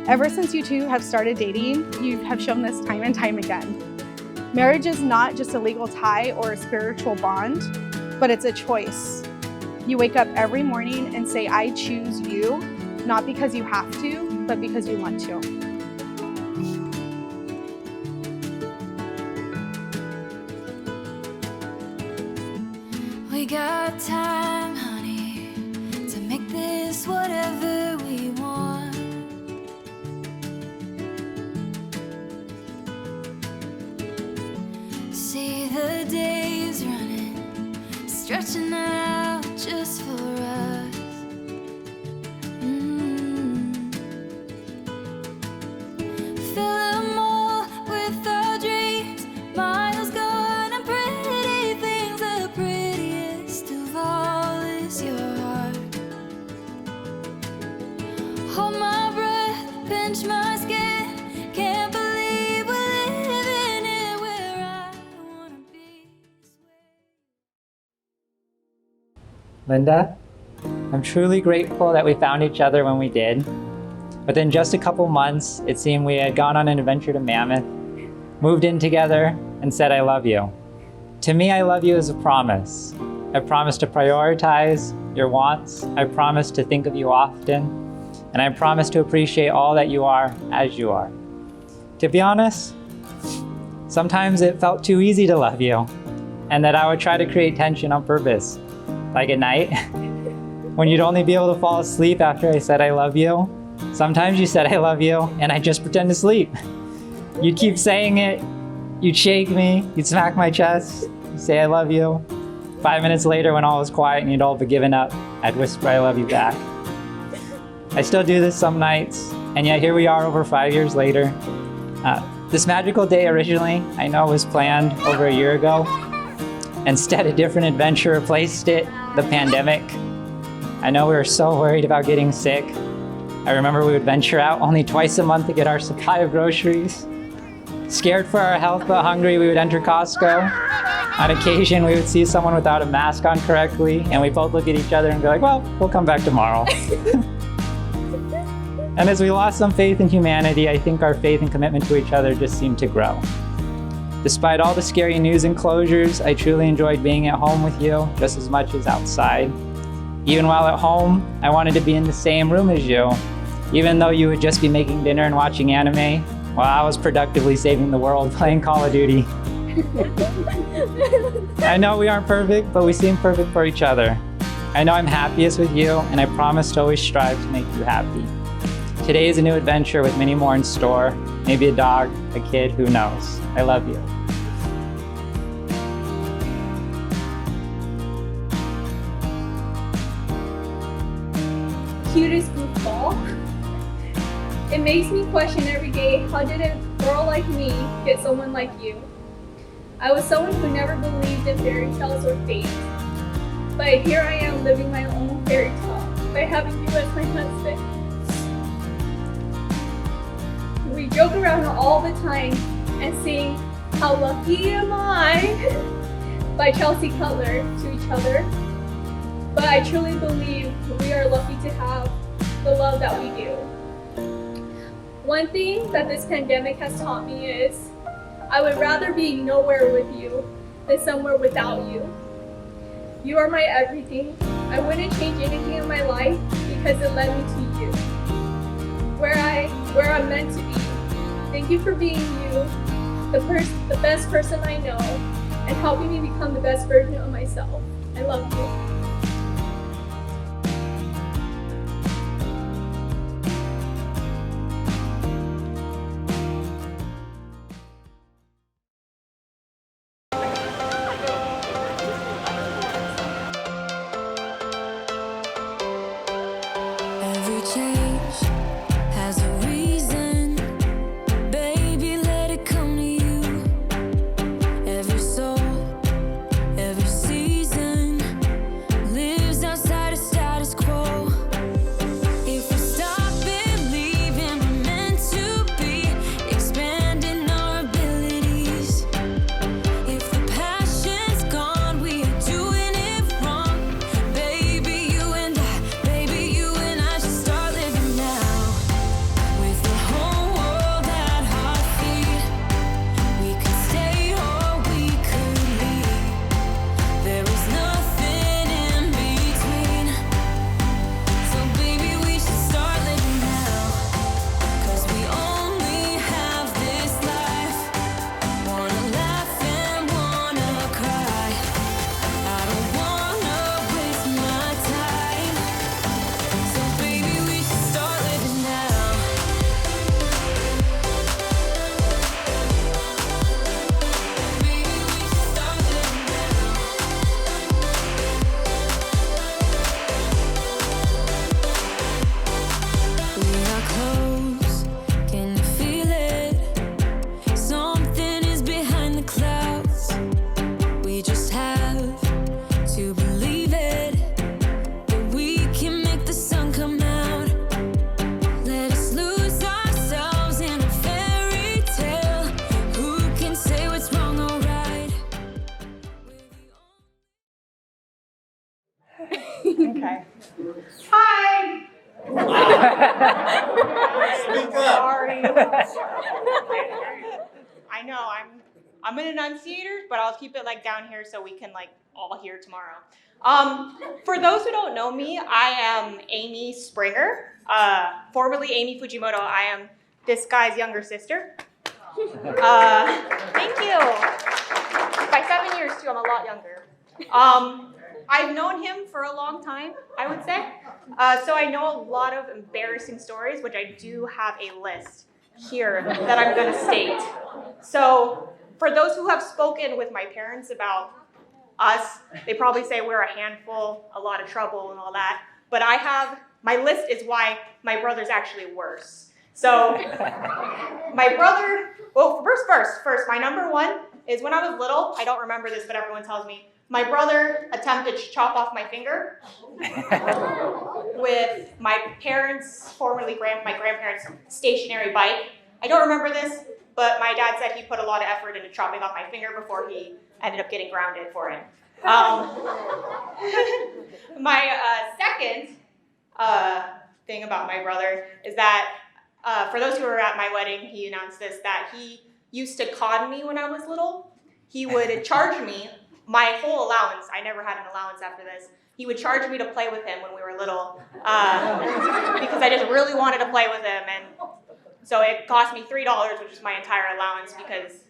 Ever since you two have started dating, you have shown this time and time again. Marriage is not just a legal tie or a spiritual bond, but it's a choice. You wake up every morning and say, I choose you, not because you have to, but because you want to. We got time, honey, to make this whatever we want. See the days running, stretching out just for us. Fill them all with our dreams, miles gone and pretty things. The prettiest of all is your heart. Hold my breath, pinch my skin, can't believe we're living it where I wanna be. Linda, I'm truly grateful that we found each other when we did. Within just a couple months, it seemed we had gone on an adventure to Mammoth, moved in together, and said I love you. To me, I love you as a promise. I promise to prioritize your wants. I promise to think of you often. And I promise to appreciate all that you are as you are. To be honest, sometimes it felt too easy to love you, and that I would try to create tension on purpose. Like at night, when you'd only be able to fall asleep after I said I love you. Sometimes you said I love you, and I'd just pretend to sleep. You'd keep saying it, you'd shake me, you'd smack my chest, you'd say I love you. 5 minutes later, when all was quiet and you'd all be given up, I'd whisper I love you back. I still do this some nights, and yet here we are over 5 years later. This magical day originally, I know, was planned over a year ago. Instead, a different adventure replaced it, the pandemic. I know we were so worried about getting sick. I remember we would venture out only twice a month to get our supply of groceries. Scared for our health but hungry, we would enter Costco. On occasion, we would see someone without a mask on correctly, and we both look at each other and go like, well, we'll come back tomorrow. And as we lost some faith in humanity, I think our faith and commitment to each other just seemed to grow. Despite all the scary news and closures, I truly enjoyed being at home with you just as much as outside. Even while at home, I wanted to be in the same room as you. Even though you would just be making dinner and watching anime, while I was productively saving the world playing Call of Duty. I know we aren't perfect, but we seem perfect for each other. I know I'm happiest with you, and I promise to always strive to make you happy. Today is a new adventure with many more in store. Maybe a dog, a kid, who knows? I love you. Cutest goofball. It makes me question every day, how did a girl like me get someone like you? I was someone who never believed in fairy tales or fate. But here I am living my own fairy tale by having you as my husband. We joke around all the time and sing How Lucky Am I by Chelsea Cutler to each other. But I truly believe we are lucky to have the love that we do. One thing that this pandemic has taught me is I would rather be nowhere with you than somewhere without you. You are my everything. I wouldn't change anything in my life because it led me to you. Where I'm meant to be. Thank you for being you, the best person I know, and helping me become the best version of myself. I love you. Every change has a reason, baby, let it come to you. Every soul, every season lives outside of status quo. If we stop believing we're meant to be, expanding our abilities. If the passion's gone, we are doing it wrong. Baby, you and I should start living now. Speak up. Sorry. I know, I'm an enunciator, but I'll keep it like down here so we can like all hear tomorrow. For those who don't know me, I am Amy Springer, formerly Amy Fujimoto. I am this guy's younger sister. Thank you. By 7 years too, I'm a lot younger. I've known him for a long time, I would say. So I know a lot of embarrassing stories, which I do have a list here that I'm going to state. So for those who have spoken with my parents about us, they probably say we're a handful, a lot of trouble and all that. But my list is why my brother's actually worse. So my brother, well, first, my number one is when I was little, I don't remember this, but everyone tells me, my brother attempted to chop off my finger with my parents, formerly my grandparents' stationary bike. I don't remember this, but my dad said he put a lot of effort into chopping off my finger before he ended up getting grounded for it. My second thing about my brother is that, for those who were at my wedding, he announced this, that he used to con me when I was little. He would charge me my whole allowance. I never had an allowance after this. He would charge me to play with him when we were little because I just really wanted to play with him. And so it cost me $3, which is my entire allowance, because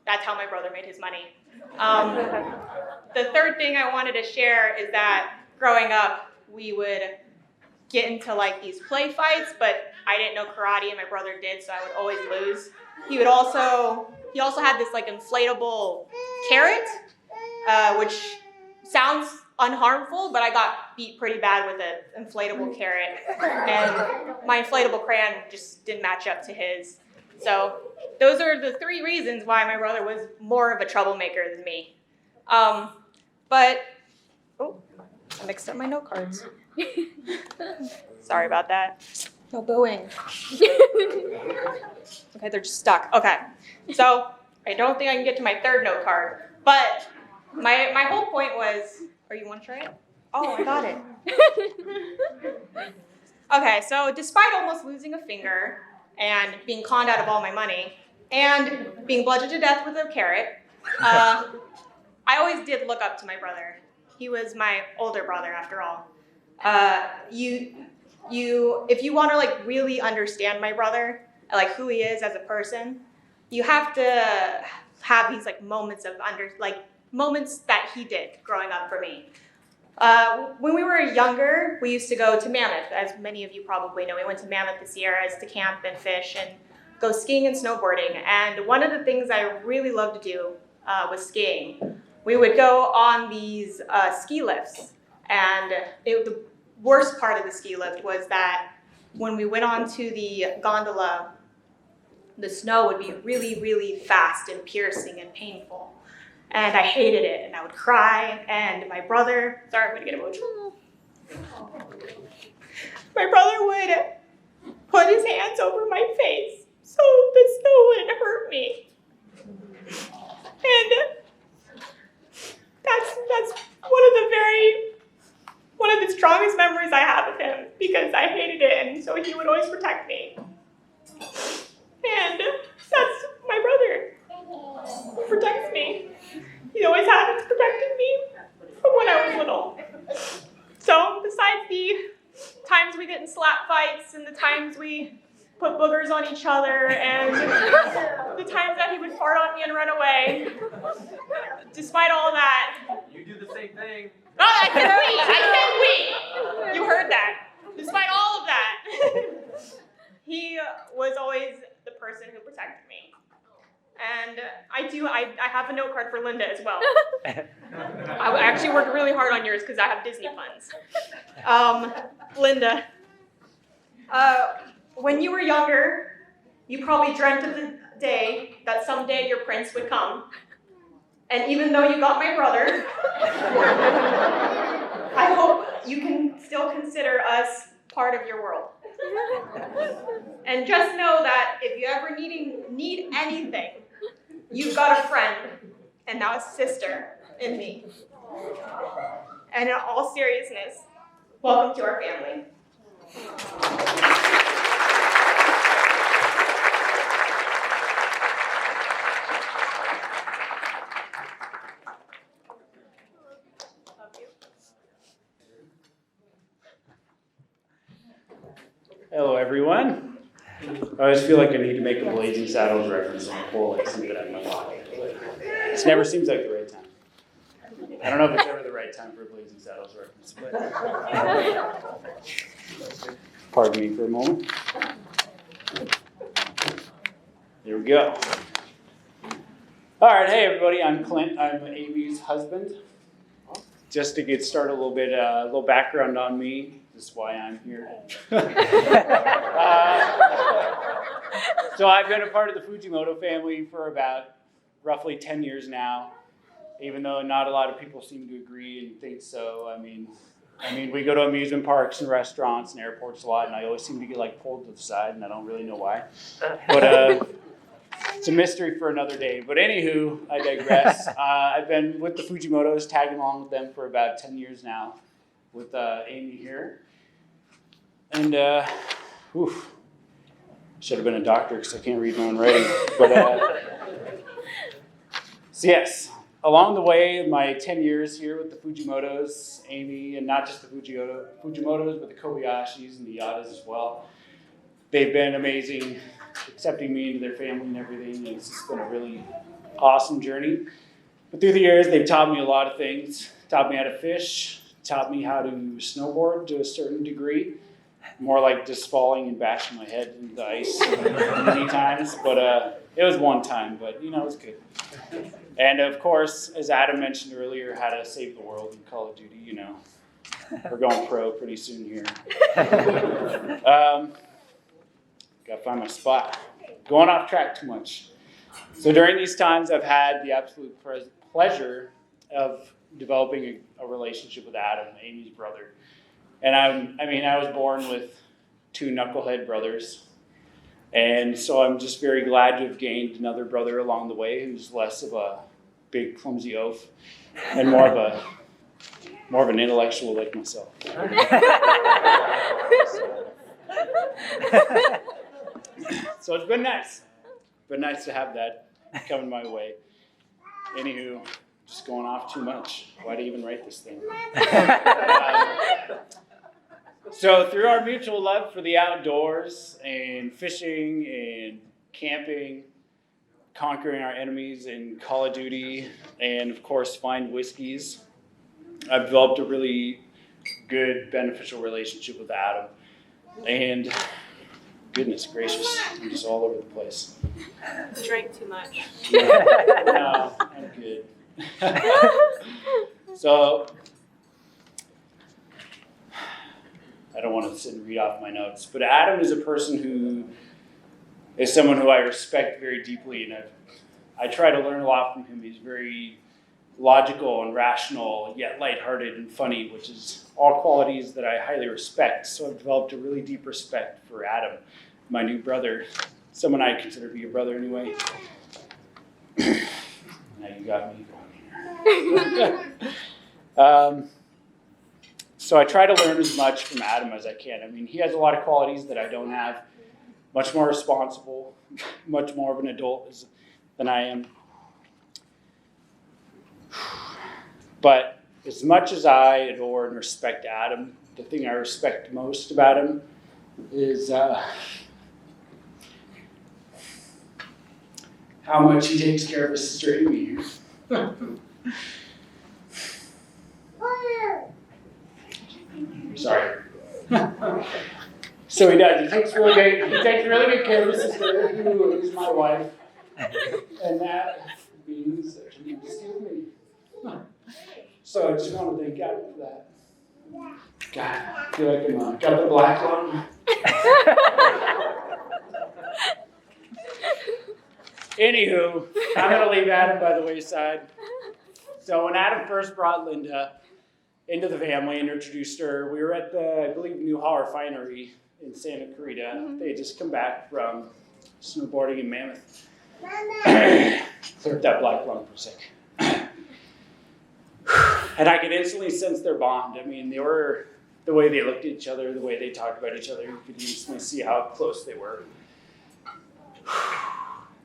that's how my brother made his money. The third thing I wanted to share is that growing up, we would get into like these play fights, but I didn't know karate and my brother did, so I would always lose. He also had this like inflatable carrot, which sounds unharmful, but I got beat pretty bad with an inflatable carrot, and my inflatable crayon just didn't match up to his. So those are the three reasons why my brother was more of a troublemaker than me. But, oh, I mixed up my note cards. Sorry about that. No booing. Okay, they're just stuck. Okay, so I don't think I can get to my third note card, but my whole point was, you want to try it? Oh, I got it. Okay, so despite almost losing a finger and being conned out of all my money and being bludgeoned to death with a carrot, I always did look up to my brother. He was my older brother, after all. If you want to like really understand my brother, like who he is as a person, you have to have these like moments that he did growing up for me. When we were younger, we used to go to Mammoth, as many of you probably know. We went to Mammoth the Sierras to camp and fish and go skiing and snowboarding. And one of the things I really loved to do was skiing. We would go on these ski lifts, and the worst part of the ski lift was that when we went onto the gondola, the snow would be really, really fast and piercing and painful. And I hated it, and I would cry, and my brother, sorry, I'm gonna get emotional. My brother would put his hands over my face so the snow wouldn't hurt me. And that's one of the strongest memories I have of him, because I hated it, and so he would always protect me. And that's my brother, who protects me. He always has protected me from when I was little. So besides the times we get in slap fights and the times we put boogers on each other and the times that he would fart on me and run away, despite all that. You do the same thing. Oh, I said we. You heard that. Despite all of that, he was always the person who protected me. And I have a note card for Linda as well. I actually worked really hard on yours because I have Disney puns. Linda, when you were younger, you probably dreamt of the day that someday your prince would come. And even though you got my brother, I hope you can still consider us part of your world. And just know that if you ever need anything, you've got a friend, and now a sister in me. And in all seriousness, welcome to our family. Hello, everyone. I always feel like I need to make a Blazing Saddles reference on the whole, like something that I'm not talking. It never seems like the right time. I don't know if it's ever the right time for a Blazing Saddles reference, but pardon me for a moment. There we go. All right, hey everybody, I'm Clint. I'm Amy's husband. Just to get started a little bit, a little background on me. This is why I'm here. So I've been a part of the Fujimoto family for about roughly 10 years now, even though not a lot of people seem to agree and think so. I mean, we go to amusement parks and restaurants and airports a lot, and I always seem to get like pulled to the side, and I don't really know why. But it's a mystery for another day. But anywho, I digress. I've been with the Fujimotos, tagging along with them for about 10 years now, with Amy here. And, should have been a doctor because I can't read my own writing. But, so yes, along the way, my 10 years here with the Fujimotos, Amy, and not just the Fujimotos, but the Kobayashis and the Yadas as well. They've been amazing, accepting me into their family and everything, and it's just been a really awesome journey. But through the years, they've taught me a lot of things. Taught me how to fish, taught me how to snowboard to a certain degree. More like just falling and bashing my head into the ice many times. But it was one time, but it was good. And of course, as Adam mentioned earlier, how to save the world in Call of Duty, We're going pro pretty soon here. Gotta find my spot. Going off track too much. So during these times, I've had the absolute pleasure of developing a relationship with Adam, Amy's brother. And I was born with two knucklehead brothers. And so I'm just very glad to have gained another brother along the way who's less of a big, clumsy oaf and more of an intellectual like myself. So it's been nice. Been nice to have that coming my way. Anywho, just going off too much. Why'd I even write this thing? So through our mutual love for the outdoors and fishing and camping, conquering our enemies in Call of Duty, and of course fine whiskeys, I've developed a really good, beneficial relationship with Adam. And goodness gracious, I'm just all over the place. Drank too much. No, I'm good. So, I don't want to sit and read off my notes, but Adam is a person who is someone who I respect very deeply, and I try to learn a lot from him. He's very logical and rational, yet lighthearted and funny, which is all qualities that I highly respect. So I've developed a really deep respect for Adam, my new brother, someone I consider to be a brother anyway. Now you got me going here. So I try to learn as much from Adam as I can. He has a lot of qualities that I don't have. Much more responsible, much more of an adult than I am. But as much as I adore and respect Adam, the thing I respect most about him is how much he takes care of his sister Amy. Sorry. So he does. He takes really good care of his sister, who is my wife, and that means that she needs to give me. So I just want to thank God for that. God, I feel like I'm got the black lung. Anywho, I'm going to leave Adam by the wayside. So when Adam first brought Linda into the family and introduced her, we were at the, I believe, New Hall Refinery in Santa Clarita. Mm-hmm. They had just come back from snowboarding in Mammoth. Cleared that black lung for a sec. And I could instantly sense their bond. They were, the way they looked at each other, the way they talked about each other, you could instantly see how close they were.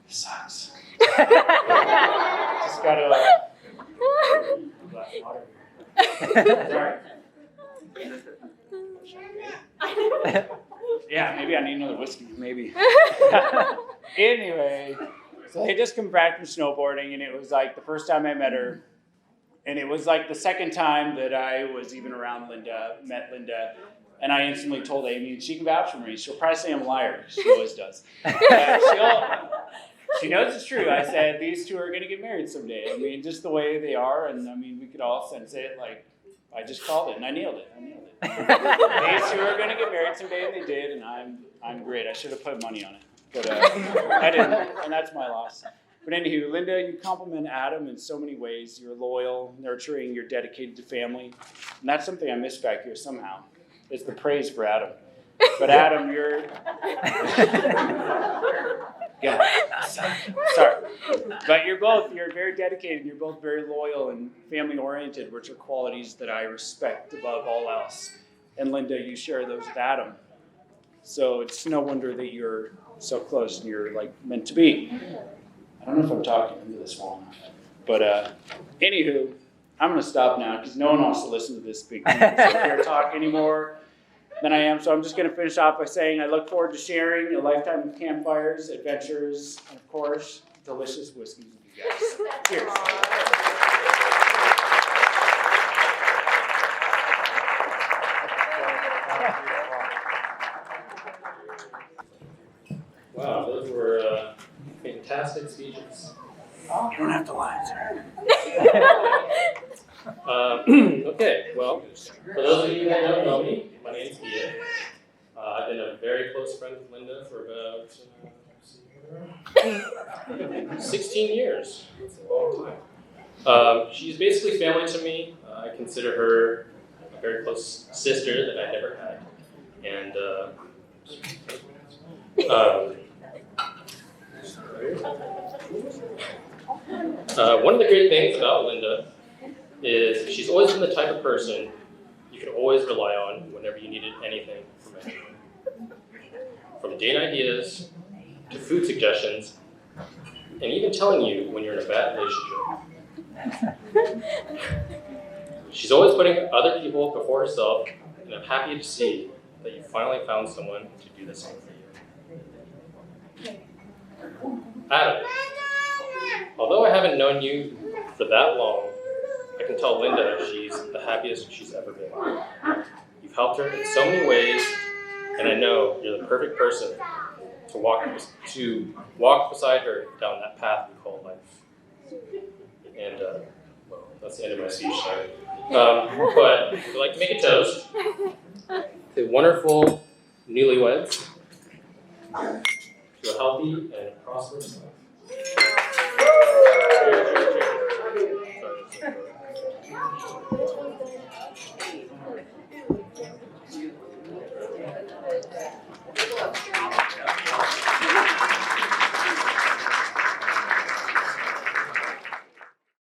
Sucks. Just got a glass of water here. Sorry. Yeah, maybe I need another whiskey, maybe. Anyway, so they just come back from snowboarding, and it was like the first time I met her. And it was like the second time that I was even around Linda, met Linda. And I instantly told Amy, and she can vouch for me. She'll probably say I'm a liar, she always does. She knows it's true. I said, these two are going to get married someday. I mean, just the way they are. And I mean, we could all sense it. Like, I just called it, and I nailed it. These two are going to get married someday, and they did. And I'm great. I should have put money on it. But I didn't, and that's my loss. But anywho, Linda, you compliment Adam in so many ways. You're loyal, nurturing, you're dedicated to family. And that's something I miss back here somehow. It's the praise for Adam. But Adam, you're... Yeah, sorry. But you're very dedicated. You're both very loyal and family-oriented, which are qualities that I respect above all else. And Linda, you share those with Adam. So it's no wonder that you're so close and you're like meant to be. I don't know if I'm talking into this long enough. But anywho, I'm going to stop now because no one wants to listen to this big thing. So if you're talking anymore than I am. So I'm just going to finish off by saying I look forward to sharing a lifetime of campfires, adventures, and of course, delicious whiskeys with you guys. Cheers. Wow, those were fantastic speeches. You don't have to lie, sir. Okay, well, for those of you that don't know me, my name's Ian. I've been a very close friend with Linda for about 16 years. It's a long time. She's basically family to me. I consider her a very close sister that I never had. And one of the great things about Linda is she's always been the type of person you can always rely on whenever you needed anything from anyone. From date ideas to food suggestions, and even telling you when you're in a bad relationship. She's always putting other people before herself, and I'm happy to see that you finally found someone to do the same for you. Adam, although I haven't known you for that long, I can tell Linda she's the happiest she's ever been. You've helped her in so many ways, and I know you're the perfect person to walk beside her down that path we call life. And, well, that's the end of my speech, sorry. But I'd like to make a toast to wonderful newlyweds, to a healthy and prosperous life. Cheers, cheers, cheers. Sorry.